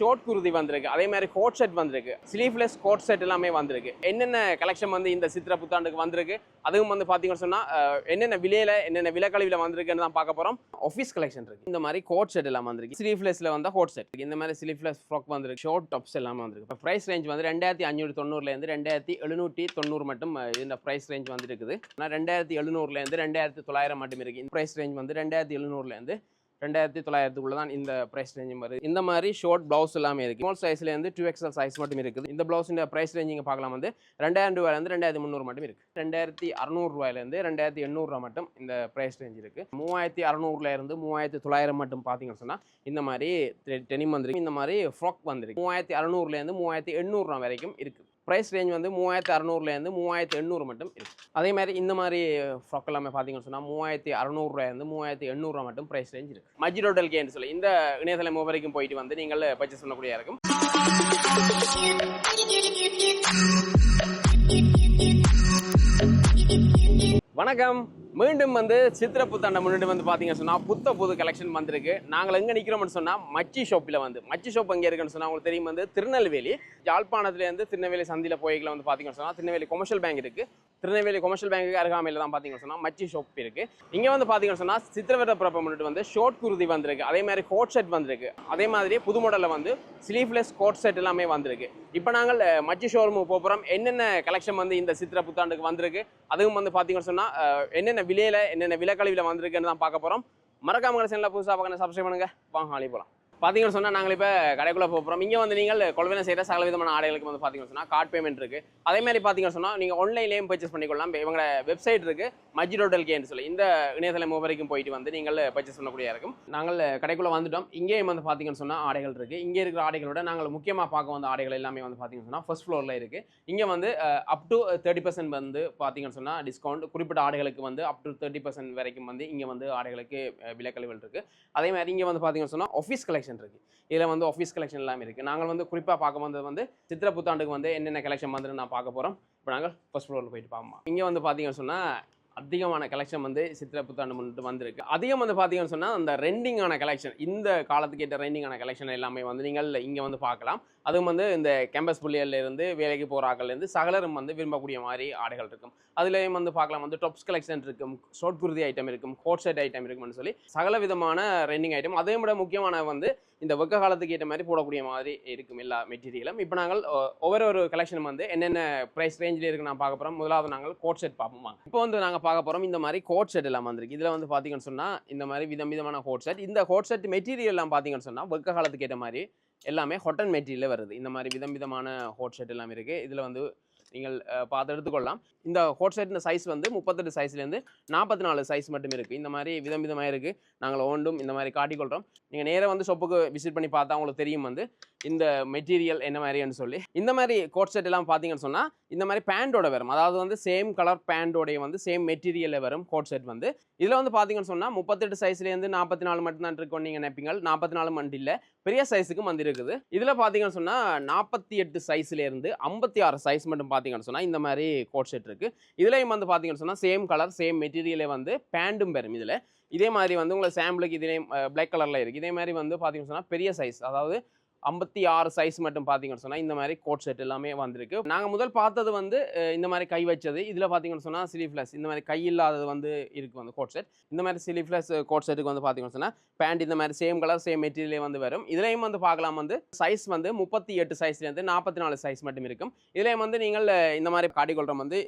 Short kurti வந்திருக்கு, அதே மாதிரி கோட் செட் வந்திருக்கு, ஸ்லீவ்லெஸ் கோட் செட் எல்லாமே வந்திருக்கு. என்னென்ன கலெக்ஷன் வந்து இந்த சித்திரை புத்தாண்டுக்கு வந்திருக்கு, அதுவும் வந்து பாத்தீங்கன்னு சொன்னா என்னென்ன விலையில என்னென்ன விலைக்கழிவுல வந்திருக்குன்னு தான் பார்க்க போறோம். ஆஃபீஸ் கலெக்ஷன் இருக்கு. இந்த மாதிரி கோட் செட் எல்லாம் வந்திருக்கு. ஸ்லீவ்லெஸ்ல வந்து கோட் செட், இந்த மாதிரி ஸ்லீவ்லெஸ் ஃப்ராக் வந்திருக்கு, ஷார்ட் டாப்ஸ் எல்லாமே வந்திருக்கு. பிரைஸ் ரேஞ்ச் வந்து 2590 இருந்து 2790 மட்டும் இந்த பிரைஸ் ரேஞ்ச் வந்து இருக்குது. 2700 இருந்து 2900 மட்டும் இருக்கு. இந்த பிரைஸ் ரேஞ்ச் வந்து 2700 இருந்து 2900 தான் இந்த பிரைஸ் ரேஞ்சும் வருது. இந்த மாதிரி ஷார்ட் பிளவுஸ் எல்லாமே இருக்கு. ஸ்மால் சைஸ்ல இருந்து 2XL சைஸ் மட்டும் இருக்குது. இந்த பிளவுஸ் பிரைஸ் ரேஞ்சிங்க பார்க்கலாம் வந்து 2000 ரூபாயில இருந்து 2300 மட்டும் இருக்கு. 2600 ரூபாயில இருந்து 2800 மட்டும் இந்த பிரைஸ் ரேஞ்ச் இருக்கு. 3600 இருந்து 3900 மட்டும் பாத்தீங்கன்னு சொன்னா இந்த மாதிரி டெனிம் வந்திருக்கு. இந்த மாதிரி ஃப்ராக் வந்திருக்கு. 3600 இருந்து 3800 வரைக்கும் இருக்கு. ப்ரைஸ் ரேஞ்ச் வந்து 3600 இருந்து 3800 மட்டும் இருக்கு. அதே மாதிரி இந்த மாதிரி ஃப்ராக் எல்லாமே பார்த்தீங்கன்னு சொன்னால் 3600 இருந்து 3800 மட்டும் ப்ரைஸ் ரேஞ்ச் இருக்கு. மஜ்ரோடல் கேன்னு சொல்லி இந்த இணையதள வரைக்கும் போயிட்டு வந்து நீங்கள் பர்ச்சேஸ் பண்ணக்கூடிய இருக்கும். வணக்கம். மீண்டும் வந்து சித்திரை புத்தாண்டை முன்னிட்டு வந்து பார்த்தீங்கன்னு சொன்னால் புது கலெக்ஷன் வந்திருக்கு. நாங்கள் எங்கே நிற்கிறோம்னு சொன்னால் மச்சி ஷாப்பில் வந்து மச்சி ஷாப் எங்கே இருக்குன்னு சொன்னால் உங்களுக்கு தெரியும் வந்து திருநெல்வேலி யாழ்ப்பாணத்துலேருந்து திருநெல்வேலி சந்தியில் போய்களை வந்து பார்த்தீங்கன்னு சொன்னால் திருநெல்வேலி கொமர்ஷியல் பேங்க் இருக்குது. திருநெல்வேலி கொமர்ஷியல் பேங்க்கு அருகாமையில் தான் பார்த்தீங்கன்னு சொன்னால் மச்சி ஷாப் இருக்குது. இங்கே வந்து பார்த்தீங்கன்னு சொன்னால் சித்திரை பிறப்பை முன்னிட்டு வந்து ஷார்ட் குர்தி வந்திருக்கு, அதே மாதிரி கோட் செட் வந்திருக்கு, அதே மாதிரி புது மாடலில் வந்து ஸ்லீவ்லெஸ் கோட் செட் எல்லாமே வந்திருக்கு. இப்போ நாங்கள் மச்சி ஷோரூமுக்கு போகிறோம். என்னென்ன கலெக்ஷன் வந்து இந்த சித்திரை புத்தாண்டுக்கு வந்திருக்கு, அதுவும் வந்து பார்த்தீங்கன்னு சொன்னால் என்னென்ன விலையில என்னென்ன விலைக்கழிவில் வந்திருக்குன்னு தான் பார்க்க போகிறோம். மறக்காம சேனலில் புதுசாக பார்க்க சப்ஸ்கிரைப் பண்ணுங்க. வாங்க ஆளி போகலாம். பார்த்தீங்கன்னு சொன்னால் நாங்கள் இப்போ கடைக்குள்ளே போகிறோம். இங்கே வந்து நீங்கள் கொள்வனை செய்கிற சகல விதமான ஆடைகளுக்கு வந்து பார்த்தீங்கன்னு சொன்னால் கார்ட் பேமெண்ட் இருக்குது. அதே மாதிரி பார்த்தீங்கன்னு சொன்னால் நீங்கள் ஆன்லைன்லேயும் பர்ச்சேஸ் பண்ணிக்கொள்ளலாம். இவங்களோட வெப்சைட் இருக்குது மஜ்ரோடல் கேன்னு சொல்லி. இந்த இணையதளம் வரைக்கும் போயிட்டு வந்து நீங்கள் பர்ச்சேஸ் பண்ணக்கூடிய இருக்கும். நாங்கள் கடைக்குள்ளே வந்துட்டோம். இங்கேயும் வந்து பார்த்தீங்கன்னு சொன்னால் ஆடைகள் இருக்குது. இங்கே இருக்கிற ஆடைகளோட நாங்கள் முக்கியமாக பார்க்க வந்த ஆடைகள் எல்லாமே வந்து பார்த்தீங்கன்னு சொன்னால் ஃபர்ஸ்ட் ஃப்ளோரில் இருக்குது. இங்கே வந்து அப் டு 30% வந்து பார்த்தீங்கன்னு சொன்னால் டிஸ்கவுண்ட், குறிப்பிட்ட ஆடைகளுக்கு வந்து அப் டு 30% வரைக்கும் வந்து இங்கே வந்து ஆடைகளுக்கு விலைக்கழிவுகள் இருக்குது. அதே மாதிரி இங்கே வந்து பார்த்தீங்கன்னு சொன்னால் ஆஃபீஸ் கலெக்ஷன் இருக்கு. இதில் வந்து ஆஃபீஸ் கலெக்ஷன் எல்லாமே இருக்கு. நாங்கள் வந்து குறிப்பாக பார்க்க வந்தது வந்து சித்திரை புத்தாண்டுக்கு வந்து என்னென்ன கலெக்ஷன் வந்து நான் பார்க்க போகிறோம். இப்போ நாங்கள் ஃபர்ஸ்ட் ஃப்ளோரில் போயிட்டு பார்ப்போம். இங்கே வந்து பார்த்தீங்கன்னு சொன்னால் அதிகமான கலெக்ஷன் வந்து சித்திரை புத்தாண்டு முன்னிட்டு வந்திருக்கு. அதிகம் வந்து பார்த்தீங்கன்னு சொன்னால் அந்த ரெண்டிங்கான கலெக்ஷன், இந்த காலத்துக்கு ஏற்ற ரெண்டிங்கான கலெக்ஷன் எல்லாமே வந்து நீங்கள் இங்கே வந்து பார்க்கலாம். அதுவும் வந்து இந்த கேம்பஸ் புள்ளியிலேருந்து வேலைக்கு போகிற ஆட்கள்லேருந்து சகலரும் வந்து விரும்பக்கூடிய மாதிரி ஆடைகள் இருக்கும். அதுலேயும் வந்து பார்க்கலாம் வந்து டாப்ஸ் கலெக்ஷன் இருக்கும், ஷார்ட் குர்தி ஐட்டம் இருக்கும், கோட் செட் ஐட்டம் இருக்கும்னு சொல்லி சகல விதமான ரெண்டிங் ஐட்டம். அதே விட முக்கியமான வந்து இந்த வெக்க காலத்துக்கு ஏற்ற மாதிரி போடக்கூடிய மாதிரி இருக்கும் எல்லா மெட்டீரியலும். இப்போ நாங்கள் ஒவ்வொரு கலெக்ஷன் வந்து என்னென்ன ப்ரைஸ் ரேஞ்சில் இருக்கு நான் பார்க்க போகிறோம். முதலாவது நாங்கள் கோட் செட் பார்ப்போம். இப்போ வந்து நாங்கள் பார்க்க போகிறோம் இந்த மாதிரி கோட் செட் எல்லாம் வந்திருக்கு. இதில் வந்து பார்த்தீங்கன்னு சொன்னால் இந்த மாதிரி விதமான கோட் செட். இந்த கோட் செட் மெட்டீரியல் எல்லாம் பார்த்தீங்கன்னு சொன்னால் வெக்க காலத்துக்கு ஏற்ற மாதிரி எல்லாமே காட்டன் மெட்டீரியல் வருது. இந்த மாதிரி விதமான கோட் செட் எல்லாம் இருக்குது. இதில் வந்து நீங்கள் பார்த்து எடுத்துக்கொள்ளலாம். இந்த கோட் செட்டின் சைஸ் வந்து 38 சைஸ்லேருந்து 44 சைஸ் மட்டும் இருக்குது. இந்த மாதிரி விதமாக இருக்குது. நாங்கள் ஒன்றும் இந்த மாதிரி காட்டிக்கொள்கிறோம். நீங்கள் நேராக வந்து ஷாப்புக்கு விசிட் பண்ணி பார்த்தா உங்களுக்கு தெரியும் வந்து இந்த மெட்டீரியல் என்ன மாதிரின்னு சொல்லி. இந்த மாதிரி கோட் செட் எல்லாம் பார்த்தீங்கன்னு சொன்னால் இந்த மாதிரி பேண்டோட வரும். அதாவது வந்து சேம் கலர் பேண்டோடைய வந்து சேம் மெட்டீரியலில் வரும் கோட் செட் வந்து. இதில் வந்து பார்த்தீங்கன்னு சொன்னால் 38 சைஸ்லேருந்து 44 மட்டும்தான் இருக்கும். நீங்கள் நினைப்பீங்க 44 மட்டும் இல்லை, பெரிய சைஸுக்கும் வந்து இருக்குது. இதில் பார்த்தீங்கன்னு சொன்னால் 48 சைஸ்லேருந்து 56 சைஸ் மட்டும் பார்த்தீங்கன்னு சொன்னால் இந்த மாதிரி கோட் செட் இருக்குது. இதுலேயும் வந்து பார்த்தீங்கன்னு சொன்னால் சேம் கலர் சேம் மெட்டீரியலே வந்து பேண்டும் பெறும். இதில் இதே மாதிரி வந்து உங்களுக்கு சாம்பிளுக்கு இதே பிளாக் கலரில் இருக்குது. இதே மாதிரி வந்து பார்த்தீங்கன்னு சொன்னால் பெரிய சைஸ், அதாவது 56 சைஸ் மட்டும் பார்த்தீங்கன்னு சொன்னால் இந்த மாதிரி கோட் செட் எல்லாமே வந்திருக்கு. நாங்கள் முதல் பார்த்தது வந்து இந்த மாதிரி கை வச்சது. இதில் பார்த்தீங்கன்னு சொன்னால் ஸ்லீவ்லெஸ், இந்த மாதிரி கை இல்லாதது வந்து இருக்குது வந்து கோட் செட். இந்த மாதிரி ஸ்லீவ்லெஸ் கோட் செட்டுக்கு வந்து பார்த்தீங்கன்னு சொன்னால் பேண்ட் இந்த மாதிரி சேம் கலர் சேம் மெட்டீரியலே வந்து வரும். இதுலேயும் வந்து பார்க்கலாம் வந்து சைஸ் வந்து 38 சைஸ்லேருந்து 44 சைஸ் மட்டும் இருக்கும். இதுலேயும் வந்து நீங்கள் இந்த மாதிரி காட்டிக்கொள்கிறோம் வந்து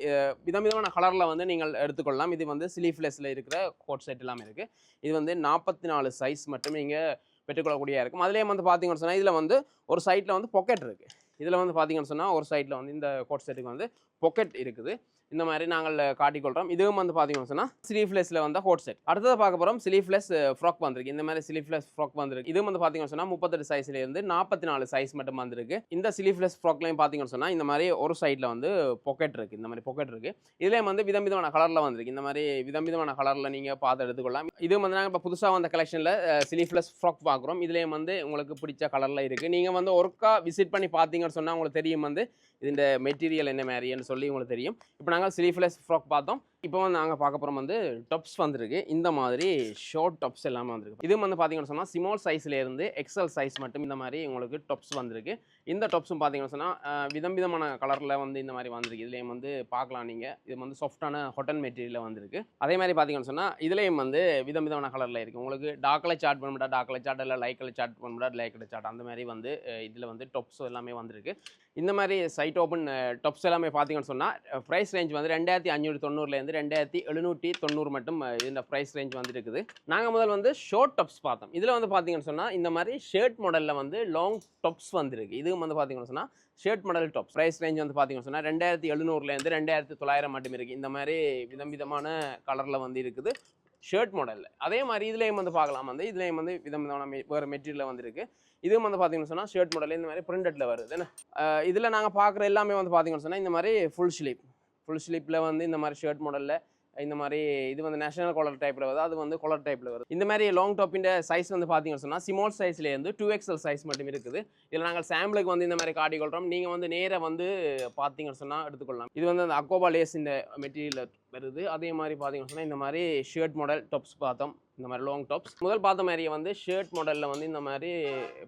விதமான கலரில் வந்து நீங்கள் எடுத்துக்கொள்ளலாம். இது வந்து ஸ்லீவ்லெஸில் இருக்கிற கோட் செட் எல்லாமே இருக்குது. இது வந்து 44 சைஸ் மட்டும் நீங்கள் பெற்றுக்கொள்ளக்கூடிய இருக்கும். அதுலேயே வந்து பார்த்தீங்கன்னு சொன்னால் இதில் வந்து ஒரு சைட்டில் வந்து பாக்கெட் இருக்குது. இதில் வந்து பார்த்தீங்கன்னு சொன்னால் ஒரு சைட்டில் வந்து இந்த கோட் செட்டுக்கு வந்து பாக்கெட் இருக்குது. இந்த மாதிரி நாங்கள் காட்டிக்கொள்கிறோம். இதுவும் வந்து பார்த்தீங்கன்னு சொன்னால் ஸ்லீவ்லெஸில் வந்து கோட் செட். அடுத்தது பார்க்க போகிறோம் ஸ்லீவ்லெஸ் ஃப்ராக் வந்திருக்கு. இந்த மாதிரி ஸ்லீவ்லெஸ் ஃப்ராக் வந்திருக்கு. இதுவும் வந்து பார்த்தீங்கன்னு சொன்னால் 38 சைஸ்லேருந்து 44 சைஸ் மட்டும் வந்திருக்கு. இந்த ஸ்லீவ்லெஸ் ஃப்ராக்லையும் பார்த்தீங்கன்னு சொன்னால் இந்த மாதிரி ஒரு சைடில் வந்து பாக்கெட் இருக்குது. இந்த மாதிரி பாக்கெட் இருக்குது. இதுலேயும் வந்து விதமான கலரில் வந்திருக்கு. இந்த மாதிரி விதமான கலரில் நீங்கள் பார்த்து எடுத்துக்கொள்ளலாம். இதுவும் வந்து நாங்கள் இப்போ புதுசாக வந்த கலெக்ஷனில் ஸ்லீவ்லெஸ் ஃப்ராக் பார்க்குறோம். இதுலேயும் வந்து உங்களுக்கு பிடிச்ச கலரில் இருக்குது. நீங்கள் வந்து ஒர்க்கா விசிட் பண்ணி பார்த்தீங்கன்னு சொன்னால் உங்களுக்கு தெரியும் வந்து இந்த மெட்டீரியல் என்ன மாதிரின்னு சொல்லி உங்களுக்கு தெரியும். இப்போ நாங்கள் ஸ்லீவ்லெஸ் ஃப்ராக் பார்த்தோம். இப்போ வந்து நாங்கள் பார்க்க போகிறோம் வந்து டாப்ஸ் வந்திருக்கு. இந்த மாதிரி ஷார்ட் டாப்ஸ் எல்லாமே வந்திருக்கு. இது வந்து பார்த்தீங்கன்னு சொன்னால் ஸ்மால் சைஸ்லேருந்து எக்ஸல் சைஸ் மட்டும் இந்த மாதிரி உங்களுக்கு டாப்ஸ் வந்திருக்கு. இந்த டாப்ஸும் பார்த்தீங்கன்னு சொன்னால் விதமான கலரில் வந்து இந்த மாதிரி வந்திருக்கு. இதுலேயும் வந்து பார்க்கலாம் நீங்கள். இது வந்து சாஃப்டான ஹாட்டன் மெட்டீரியலில் வந்திருக்கு. அதே மாதிரி பார்த்தீங்கன்னு சொன்னால் இதுலேயும் வந்து விதமான கலரில் இருக்குது. உங்களுக்கு டார்க் கலர் சார்ட் பண்ண முடியாது, டார்க் கலர் சார்ட் இல்லை லைட் கலர் சார்ட் பண்ண முடியாது, லைட் கலர் சார்ட் அந்த மாதிரி வந்து இதில் வந்து டாப்ஸ் எல்லாமே வந்திருக்கு. இந்த மாதிரி சைட் ஓப்பன் டாப்ஸ் எல்லாமே பார்த்தீங்கன்னு சொன்னால் ப்ரைஸ் ரேஞ்ச் வந்து 2590 2790 மட்டும் இந்த ப்ரைஸ் ரேஞ்ச் வந்து இருக்குது. நாங்கள் முதல் வந்து ஷார்ட் டாப்ஸ் பார்த்தோம். இதில் வந்து பார்த்தீங்கன்னு சொன்னால் இந்த மாதிரி ஷர்ட் மாடலில் வந்து லாங் டாப்ஸ் வந்துருக்கு. இதுவும் வந்து பார்த்தீங்கன்னு சொன்னால் shirt model tops price range வந்து பார்த்தீங்கன்னு சொன்னால் 2700 2900 மட்டும் இருக்குது. இந்த மாதிரி விதமான கலரில் வந்து இருக்குது ஷர்ட் மாடலில். அதே மாதிரி இதுலேயும் வந்து பார்க்கலாம் வந்து இதுலேயும் வந்து விதமான வேறு மெட்டீரியலில் வந்துருக்கு. இதுவும் வந்து பார்த்தீங்கன்னு சொன்னால் ஷர்ட் மாடல் இந்த மாதிரி பிரிண்டடில் வருது. என்ன இதில் நாங்கள் பார்க்குற எல்லாமே வந்து பார்த்தீங்கன்னு சொன்னால் இந்த மாதிரி ஃபுல் ஸ்லீப்பில் வந்து இந்த மாதிரி ஷர்ட் மாடலில் இந்த மாதிரி இது வந்து நேஷனல் காலர் டைப்பில் வருது, அது வந்து காலர் டைப்பில் வருது. இந்த மாதிரி லாங் டாப்பின் சைஸ் வந்து பார்த்தீங்கன்னு சொன்னால் ஸ்மால் சைஸ்லேருந்து 2XL சைஸ் மட்டும் இருக்குது. இதில் நாங்கள் சாம்பிளுக்கு வந்து இந்த மாதிரி காட்டிக்கொள்கிறோம். நீங்கள் வந்து நேராக வந்து பார்த்தீங்கன்னு சொன்னால் எடுத்துக்கொள்ளலாம். இது வந்து அந்த அக்கோபா லேஸ் இந்த மெட்டீரியல் வருது. அதே மாதிரி பார்த்தீங்கன்னு சொன்னால் இந்த மாதிரி ஷர்ட் மாடல் டாப்ஸ் பார்த்தோம். இந்த மாதிரி லாங் டாப்ஸ் முதல் பார்த்த மாதிரியே வந்து ஷர்ட் மாடலில் வந்து இந்த மாதிரி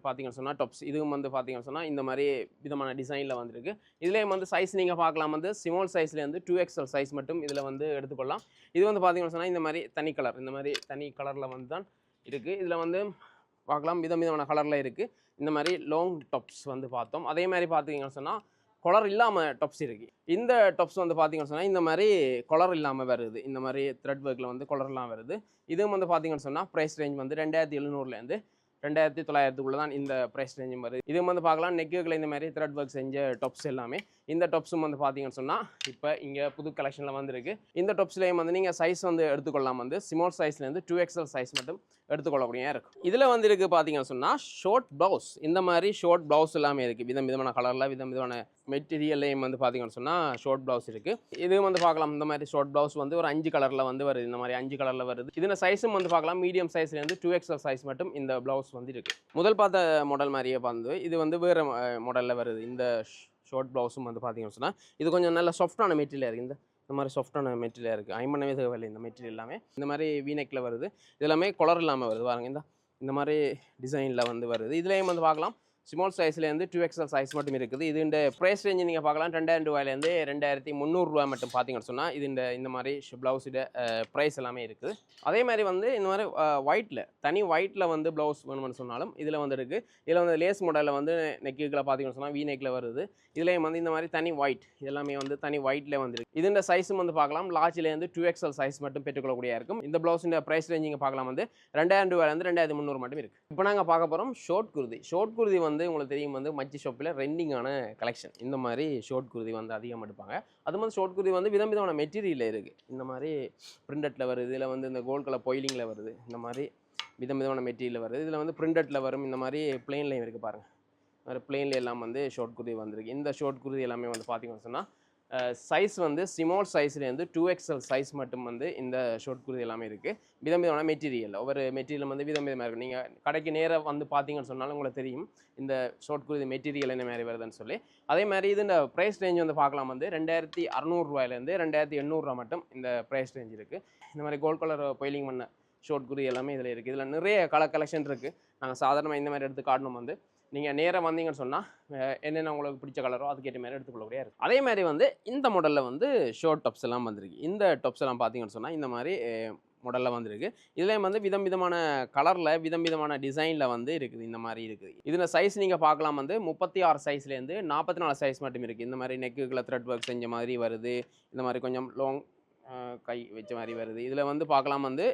பார்த்தீங்கன்னு சொன்னால் டாப்ஸ் இதுவும் வந்து பார்த்தீங்கன்னு சொன்னால் இந்த மாதிரி விதமான டிசைனில் வந்துருக்கு. இதுலேயும் வந்து சைஸ் நீங்கள் பார்க்கலாம் வந்து ஸ்மால் சைஸ்லேருந்து 2XL சைஸ் மட்டும் இதில் வந்து எடுத்துக்கொள்ளலாம். இது வந்து பார்த்தீங்கன்னு சொன்னால் இந்த மாதிரி தனி கலர் இந்த மாதிரி தனி கலரில் வந்து தான் இருக்குது. இதில் வந்து பார்க்கலாம் விதமான கலரில் இருக்குது. இந்த மாதிரி லாங் டாப்ஸ் வந்து பார்த்தோம். அதே மாதிரி பார்த்தீங்கன்னு சொன்னால் கொலர் இல்லாமல் டாப்ஸ் இருக்குது. இந்த டாப்ஸ் வந்து பார்த்தீங்கன்னு சொன்னால் இந்த மாதிரி கொலர் இல்லாமல் வருது. இந்த மாதிரி த்ரெட் ஒர்க்கில் வந்து கொலர் இல்லாமல் வருது. இதுவும் வந்து பார்த்தீங்கன்னு சொன்னால் ப்ரைஸ் ரேஞ்ச் வந்து 2700 2900 தான் இந்த ப்ரைஸ் ரேஞ்சும் வருது. இதுவும் வந்து பார்க்கலாம் நெக்குகளை இந்த மாதிரி த்ரெட் ஒர்க் செஞ்ச டாப்ஸ் எல்லாமே. இந்த டாப்ஸும் வந்து பார்த்தீங்கன்னு சொன்னால் இப்போ இங்கே புது கலெக்ஷனில் வந்துருக்கு. இந்த டாப்ஸ்லேயும் வந்து நீங்கள் சைஸ் வந்து எடுத்துக்கொள்ளலாம் வந்து ஸ்மால் சைஸ்லேருந்து 2XL சைஸ் மட்டும் எடுத்துக்கொள்ளக்கூடிய இருக்கும். இதில் வந்து இருக்குது பார்த்தீங்கன்னு சொன்னால் ஷார்ட் ப்ளவுஸ் இந்த மாதிரி ஷார்ட் ப்ளவுஸ் எல்லாமே இருக்குது. விதமான கலரில் விதமான மெட்டீரியல்லையும் வந்து பார்த்தீங்கன்னு சொன்னால் ஷார்ட் ப்ளவுஸ் இருக்குது. இது வந்து பார்க்கலாம் இந்த மாதிரி ஷார்ட் ப்ளவுஸ் வந்து ஒரு 5 கலரில் வந்து வருது. இந்த மாதிரி 5 கலரில் வருது. இதில் சைஸும் வந்து பார்க்கலாம் மீடியம் சைஸ்லேருந்து 2XL சைஸ் மட்டும் இந்த ப்ளவுஸ் வந்து இருக்குது. முதல் பார்த்த மாடல் மாதிரியே வந்து இது வந்து வேறு மாடலில் வருது. இந்த ஷார்ட் ப்ளவுஸும் வந்து பார்த்தீங்கன்னு சொன்னால் இது கொஞ்சம் நல்ல சாஃப்டான மெட்டீரியலாக இருக்குது. இந்த மாதிரி சாஃப்டான மெட்டீரியலாக இருக்குது. ஐம்பனவே தேவையில்லை இந்த மெட்டீரியல் எல்லாமே. இந்த மாதிரி வீநெக்கில் வருது. இது எல்லாமே கலர் இல்லாமல் வருது பாருங்க. இந்த மாதிரி டிசைனில் வந்து வருது. இதுலேயும் வந்து பார்க்கலாம் ஸ்மால் சைஸ்லேருந்து 2XL சைஸ் மட்டும் இருக்குது. இது இந்த ப்ரைஸ் ரேஞ்சு நீங்கள் பார்க்கலாம் 2000 ரூபாயிலேருந்து 2300 மட்டும் பார்த்தீங்கன்னு சொன்னால் இது இந்த மாதிரி ப்ளவுஸோட ப்ரைஸ் எல்லாமே இருக்குது. அதே மாதிரி வந்து இந்த மாதிரி தனி ஒயிட்டில் வந்து ப்ளவுஸ் வேணும்னு சொன்னாலும் இதில் வந்து இருக்குது. இதில் வந்து லேஸ் மாடலில் வந்து நெக்குகளை பார்த்தீங்கன்னு சொன்னால் வீ நெக்கில் வருது. இதுலேயும் வந்து இந்த மாதிரி தனி ஒயிட் இதெல்லாமே வந்து தனி ஒயிட்டில் வந்துருக்கு. இந்த சைஸும் வந்து பார்க்கலாம் லார்ஜ்லேருந்து 2XL சைஸ் மட்டும் பெற்றுக்கொள்ளக்கூடிய இருக்கும். இந்த ப்ளவுஸின் ப்ரைஸ் ரேஞ்ச் நீங்கள் பார்க்கலாம் வந்து 2000 ரூபாயிலேருந்து 2300 மட்டும் இருக்குது. இப்போ நாங்கள் பார்க்க போகிறோம் ஷார்ட் குர்தி வந்து உங்களுக்கு தெரியும் வந்து மச்சி ஷாப்பில் ரெண்டிங்கான கலெக்ஷன். இந்த மாதிரி ஷார்ட் குர்தி வந்து அதிகமாக எடுப்பாங்க. அது மாதிரி ஷார்ட் குர்தி வந்து விதமான மெட்டீரியலில் இருக்குது. இந்த மாதிரி பிரிண்டட்டில் வருது. இதில் வந்து இந்த கோல்ட் கலர் பொயிலிங்கில் வருது. இந்த மாதிரி விதமான மெட்டீரியல் வருது. இதில் வந்து பிரிண்டட்டில் வரும். இந்த மாதிரி பிளெயின்லையும் இருக்குது பாருங்கள். வேறு பிளெயினில் எல்லாம் வந்து ஷார்ட் குர்தி வந்திருக்கு. இந்த ஷார்ட் குர்தி எல்லாமே வந்து பார்த்தீங்கன்னு சொன்னால் சைஸ் வந்து ஸ்மால் சைஸ்லேருந்து 2XL சைஸ் மட்டும் வந்து இந்த ஷார்ட் குர்தி எல்லாமே இருக்குது. விதமான மெட்டீரியல் ஒவ்வொரு மெட்டீரியல் வந்து விதமாக இருக்கும். நீங்கள் கடைக்கு நேராக வந்து பார்த்தீங்கன்னு சொன்னாலும் உங்களுக்கு தெரியும் இந்த ஷார்ட் குர்தி மெட்டீரியல் என்ன மாதிரி வருதுன்னு சொல்லி. அதே மாதிரி இது இந்த ப்ரைஸ் ரேஞ்ச் வந்து பார்க்கலாம் வந்து 2600 ரூபாயிலேருந்து 2800 மட்டும் இந்த ப்ரைஸ் ரேஞ்ச் இருக்குது. இந்த மாதிரி கோல்ட் கலர் பொயிலிங் பண்ண ஷார்ட் குர்தி எல்லாமே இதில் இருக்குது. இதில் நிறைய கலெக்ஷன் இருக்குது. நாங்கள் சாதாரணமாக இந்த மாதிரி எடுத்து காட்டணும் வந்து நீங்கள் நேராக வந்தீங்கன்னு சொன்னால் என்னென்ன உங்களுக்கு பிடிச்ச கலரோ அதுக்கேற்ற மாதிரி எடுத்துக்கொள்ளக்கூடிய இருக்குது. அதே மாதிரி வந்து இந்த மாடலில் வந்து ஷார்ட் டாப்ஸ் எல்லாம் வந்திருக்கு. இந்த டாப்ஸ் எல்லாம் பார்த்தீங்கன்னு சொன்னால் இந்த மாதிரி மாடலில் வந்திருக்கு. இதுலேயும் வந்து விதமான கலரில் விதமான டிசைனில் வந்து இருக்குது. இந்த மாதிரி இருக்குது. இதில் சைஸ் நீங்கள் பார்க்கலாம் வந்து 36 சைஸ்லேருந்து 44 சைஸ் மட்டும் இருக்குது. இந்த மாதிரி நெக்குகளை த்ரெட் ஒர்க் செஞ்ச மாதிரி வருது. இந்த மாதிரி கொஞ்சம் லாங் கை வச்ச மாதிரி வருது. இதில் வந்து பார்க்கலாம் வந்து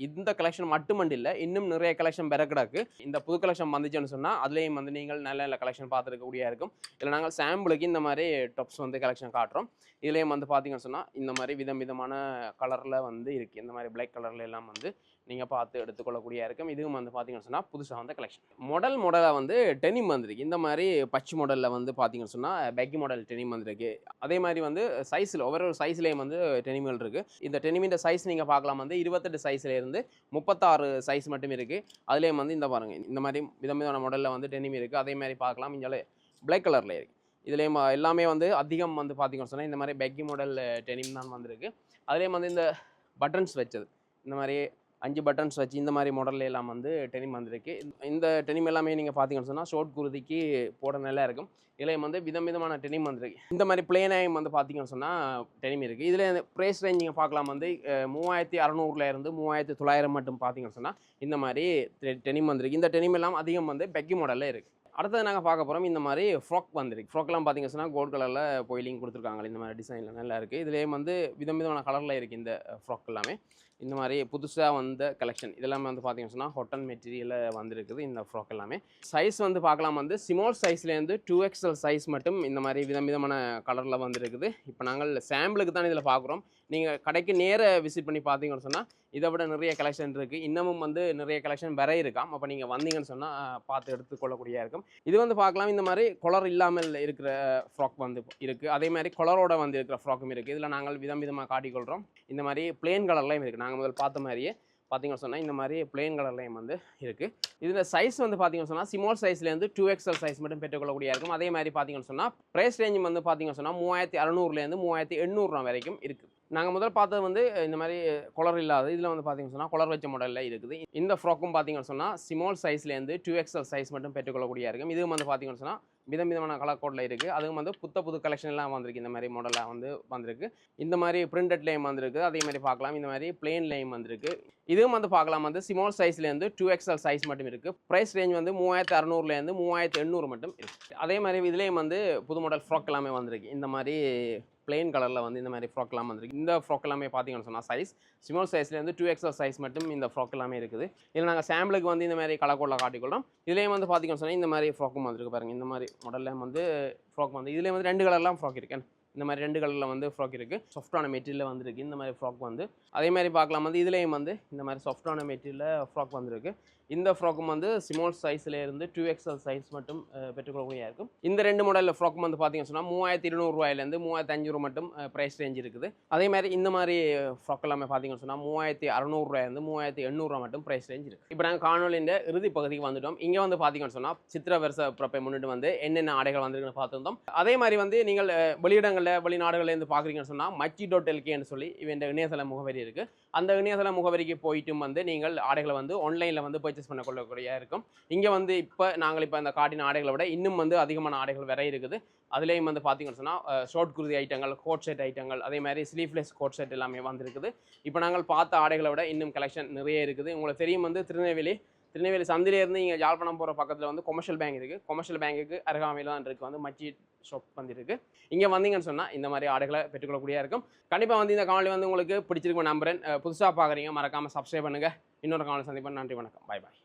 இந்த கலெக்ஷன் மட்டுமண்டு இல்லை, இன்னும் நிறைய கலெக்ஷன் பெற கிடக்கு. இந்த புது கலெக்ஷன் வந்துச்சுன்னு சொன்னால் அதுலேயும் வந்து நீங்கள் நல்ல கலெக்ஷன் பார்த்துருக்கக்கூடிய இருக்கும். இதில் நாங்கள் சாம்பிளுக்கு இந்த மாதிரி டாப்ஸ் வந்து கலெக்ஷன் காட்டுறோம். இதுலேயும் வந்து பார்த்தீங்கன்னு சொன்னால் இந்த மாதிரி விதமான கலரில் வந்து இருக்குது. இந்த மாதிரி பிளாக் கலரில் எல்லாம் வந்து நீங்கள் பார்த்து எடுத்துக்கொள்ளக்கூடிய இருக்கும். இதுவும் வந்து பார்த்தீங்கன்னு சொன்னால் புதுசாக வந்த கலெக்ஷன். மாடலாக வந்து டெனிம் வந்திருக்கு. இந்த மாதிரி பச்சை மாடலில் வந்து பார்த்தீங்கன்னு சொன்னால் பேக்கி மாடல் டெனிம் வந்திருக்கு. அதே மாதிரி வந்து சைஸில் ஒவ்வொரு சைஸ்லேயும் வந்து டெனிம்கள் இருக்குது. இந்த டெனிமின் சைஸ் நீங்கள் பார்க்கலாம் வந்து 28 சைஸ்லேருந்து 36 சைஸ் மட்டும் இருக்குது. அதுலேயும் வந்து இந்த பாருங்கள் இந்த மாதிரி விதமான மாடலில் வந்து டெனிம் இருக்குது. அதே மாதிரி பார்க்கலாம் இங்கே பிளாக் கலரில் இருக்குது. இதுலேயும் எல்லாமே வந்து அதிகம் வந்து பார்த்தீங்கன்னு சொன்னால் இந்த மாதிரி பெக்கி மாடல் டெனிம் தான் வந்திருக்கு. அதுலேயும் வந்து இந்த பட்டன்ஸ் வச்சது இந்த மாதிரி 5 பட்டன்ஸ் வச்சு இந்த மாதிரி மாடல்ல எல்லாம் வந்து டெனிம் வந்திருக்கு. இந்த டெனிம் எல்லாமே நீங்கள் பார்த்தீங்கன்னு சொன்னால் ஷோர்ட் குருதிக்கு போட நல்லா இருக்கும். இதுலேயும் வந்து விதமான டெனிம் வந்திருக்கு. இந்த மாதிரி பிளேனாயும் வந்து பார்த்தீங்கன்னு சொன்னால் டெனிம் இருக்குது. இதில் ப்ரைஸ் ரேஞ்ச் நீங்கள் பார்க்கலாம் வந்து 3600 3900 மட்டும் பார்த்தீங்கன்னு சொன்னால் இந்த மாதிரி டெனிம் வந்திருக்கு. இந்த டெனிம் எல்லாம் அதிகம் வந்து பெக்கி மாடலில் இருக்குது. அடுத்தது நாங்கள் பார்க்க போகிறோம் இந்த மாதிரி ஃப்ராக் வந்திருக்கு. ஃப்ராக்லாம் பார்த்தீங்கன்னு சொன்னால் கோல்டு கலரில் பொயிலிங் கொடுத்துருக்காங்க. இந்த மாதிரி டிசைனில் நல்லா இருக்குது. இதுலேயும் வந்து விதமான கலரில் இருக்குது இந்த ஃப்ராக் எல்லாமே. இந்த மாதிரி புதுசாக வந்த கலெக்ஷன் இதெல்லாமே வந்து பார்த்தீங்கன்னு சொன்னால் ஹாட்டன் மெட்டீரியலில் வந்திருக்குது இந்த ஃப்ராக் எல்லாமே. சைஸ் வந்து பார்க்கலாம் வந்து ஸ்மால் சைஸ்லேருந்து 2XL சைஸ் மட்டும் இந்த மாதிரி விதமான கலரில் வந்துருக்குது. இப்போ நாங்கள் சாம்பிளுக்கு தான் இதில் பார்க்குறோம். நீங்கள் கடைக்கு நேர விசிட் பண்ணி பார்த்தீங்கன்னு சொன்னால் இதை விட நிறைய கலெக்ஷன் இருக்குது. இன்னமும் வந்து நிறைய கலெக்ஷன் வர இருக்காம். அப்போ நீங்கள் வந்தீங்கன்னு சொன்னால் பார்த்து எடுத்துக்கொள்ளக்கூடியதாக இருக்கும். இது வந்து பார்க்கலாம் இந்த மாதிரி கொலர் இல்லாமல் இருக்கிற ஃப்ராக் வந்து இருக்குது. அதே மாதிரி கொலரோட வந்து இருக்கிற ஃப்ராக்கும் இருக்குது. இதில் நாங்கள் விதமாக காட்டிக்கொள்கிறோம். இந்த மாதிரி பிளேன் கலர்லையும் இருக்குது. நாங்கள் முதல் பார்த்த மாதிரியே பார்த்தீங்கன்னு சொன்னால் இந்த மாதிரி பிளேன் கலர்லையும் வந்து இருக்குது. இதில் சைஸ் வந்து பார்த்தீங்கன்னு சொன்னால் ஸ்மால் சைஸ்லேருந்து 2XL சைஸ் மட்டும் பெற்றுக்கொள்ளக்கூடிய இருக்கும். அதே மாதிரி பார்த்தீங்கன்னு சொன்னால் ப்ரைஸ் ரேஞ்ச் வந்து பார்த்தீங்கன்னு சொன்னால் 3600 3800 வரைக்கும் இருக்குது. நாங்கள் முதல் பார்த்தது வந்து இந்த மாதிரி கொலர் இல்லாத இதில் வந்து பார்த்தீங்கன்னு சொன்னால் கொலர் வச்ச மாடலில் இருக்குது. இந்த ஃப்ராக்கும் பார்த்தீங்கன்னு சொன்னால் ஸ்மால் சைஸ்லேருந்து 2XL சைஸ் மட்டும் பெற்றுக்கொள்ளக்கூடிய இருக்கும். இதுவும் வந்து பார்த்தீங்கன்னு சொன்னால் விதமான கலர் கோடில் இருக்குது. அதுவும் வந்து புது கலெக்ஷன் எல்லாம் வந்திருக்கு. இந்த மாதிரி மாடலாக வந்து வந்திருக்கு. இந்த மாதிரி பிரிண்டட்லேயும் வந்திருக்கு. அதே மாதிரி பார்க்கலாம் இந்த மாதிரி பிளேன்லேயும் வந்திருக்கு. இதுவும் வந்து பார்க்கலாம் வந்து ஸ்மால் சைஸ்லேருந்து 2XL சைஸ் மட்டும் இருக்குது. ப்ரைஸ் ரேஞ்ச் வந்து 3600 3800 மட்டும் இருக்குது. அதே மாதிரி இதுலேயும் வந்து புது மாடல் ஃப்ராக் எல்லாமே வந்திருக்கு. இந்த மாதிரி பிளெயின் கலரில் வந்து இந்த மாதிரி ஃப்ராக் எல்லாம் வந்திருக்கு. இந்த ஃப்ராக் எல்லாமே பார்த்தீங்கன்னு சொன்னால் சைஸ் ஸ்மால் சைஸ்லேருந்து 2XL சைஸ் மட்டும் இந்த ஃப்ராக் எல்லாமே இருக்குது. இதில் நாங்கள் சாம்பிளுக்கு வந்து இந்த மாதிரி கலர் கோடில் காட்டிக்கொள்கிறோம். இதுலேயும் வந்து பார்த்தீங்கன்னு சொன்னால் இந்த மாதிரி ஃப்ராக்கும் வந்திருக்கு பாருங்கள். இந்த மாதிரி மாடலில் வந்து ஃப்ராக் வந்து இதுலேயும் வந்து 2 கலர்லாம் ஃப்ராக் இருக்கேன். இந்த மாதிரி 2 கலரில் வந்து ஃப்ராக் இருக்குது. சாஃப்டான மெட்டீரியலில் வந்திருக்கு இந்த மாதிரி ஃப்ராக் வந்து. அதே மாதிரி பார்க்கலாம் வந்து இதுலேயும் வந்து இந்த மாதிரி சாஃப்டான மெட்டீரியலில் ஃப்ராக் வந்திருக்கு. இந்த ஃப்ராக்கும் வந்து ஸ்மால் சைஸ்லேருந்து 2XL சைஸ் மட்டும் பெற்றுக்கொள்ளக்கூடிய இருக்கும். இந்த 2 மாடலில் ஃப்ராக்கும் வந்து பார்த்தீங்கன்னு சொன்னால் 3200 3500 மட்டும் ப்ரைஸ் ரேஞ்ச் இருக்குது. அதே மாதிரி இந்த மாதிரி ஃப்ராக் எல்லாமே பார்த்தீங்கன்னு சொன்னால் 3600 3800 மட்டும் ப்ரைஸ் ரேஞ்ச் இருக்குது. இப்போ நாங்கள் காணொலியின் இறுதி பகுதிக்கு வந்துட்டோம். இங்கே வந்து பார்த்தீங்கன்னு சொன்னால் சித்திரை வருஷ பிறப்பை முன்னிட்டு வந்து என்னென்ன ஆடைகள் வந்திருக்குன்னு பார்த்துருந்தோம். அதே மாதிரி வந்து நீங்கள் வெளியிடங்களில் வெளிநாடுகளிலேருந்து பார்க்குறீங்கன்னு சொன்னால் Machi.lkன்னு சொல்லி இவன் இணையதள முகவரி இருக்குது. அந்த இணையதள முகவரிக்கு போயிட்டும் வந்து நீங்கள் ஆடைகளை வந்து ஆன்லைனில் வந்து பர்ச்சேஸ் பண்ணக்கூடிய இருக்கும். இங்கே வந்து நாங்கள் இந்த காட்டின ஆடைகளை விட இன்னும் வந்து அதிகமான ஆடைகள் வர இருக்குது. அதுலேயும் வந்து பார்த்தீங்கன்னு சொன்னால் ஷார்ட் குர்தி ஐட்டங்கள், கோட் செட் ஐட்டங்கள், அதே மாதிரி ஸ்லீவ்லெஸ் கோட் செட் எல்லாமே வந்திருக்குது. இப்போ நாங்கள் பார்த்த ஆடைகளை விட இன்னும் கலெக்ஷன் நிறைய இருக்குது. உங்களுக்கு தெரியும் வந்து திருநெல்வேலி சந்திலேருந்து இங்கே யாழ்ப்பாணம் போகிற பக்கத்தில் வந்து கொமர்ஷியல் பேங்க் இருக்குது. கொமர்ஷியல் பேங்குக்கு அருகாமையில் தான் இருக்குது வந்து மச்சி ஷாப் வந்துருக்கு. இங்கே வந்தீங்கன்னு சொன்னால் இந்த மாதிரி ஆடைகளை பெற்றுக்கொள்ளக்கூடிய இருக்கும். கண்டிப்பாக வந்து இந்த காணொலி வந்து உங்களுக்கு பிடிச்சிருக்கும் நம்புறேன். புதுசாக பார்க்குறீங்க மறக்காமல் சப்ஸ்கிரைப் பண்ணுங்கள். இன்னொரு காணொலி சந்திப்பேன். நன்றி, வணக்கம், பாய் பாய்.